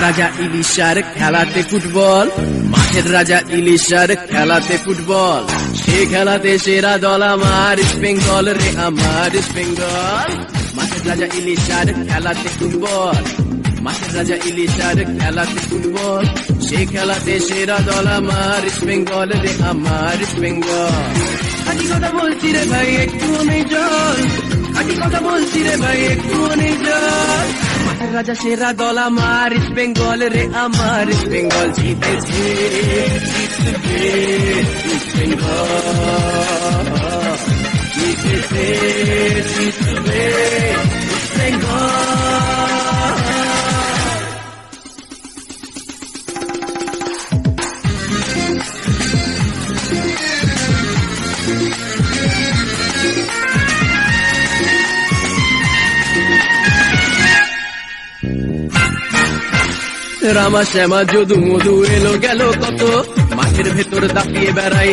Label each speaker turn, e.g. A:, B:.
A: রাজা ইলিশার খেলাতে ফুটবল, মাঠের রাজা ইলিশার খেলাতে ফুটবল। সে খেলাতে সেরা দল আমার ইস্ট বেঙ্গল রে, আমার ইস্ট বেঙ্গল। মাঠের রাজা ইলিশার খেলাতে ফুটবল, মাঠের রাজা ইলিশার খেলাতে ফুটবল। সে খেলাতে সেরা দল আমার ইস্ট বেঙ্গল রে, আমার ইস্ট বেঙ্গল। খাঁটি কথা বলছি রে ভাই, একটু নেই জল, খাঁটি কথা বলছি রে ভাই, একটু নেই জল। মাঠের রাজা সেরা দল আমার ইস্ট বেঙ্গল রে, আমার ইস্ট বেঙ্গল। জিতেছে জিতবে ইস্ট বেঙ্গল, জিতেছে জিতবে ইস্ট বেঙ্গল। রামা শ্যামা যদু মধু এলো গেল কত, মাঠের ভেতর দাপিয়ে বেড়াই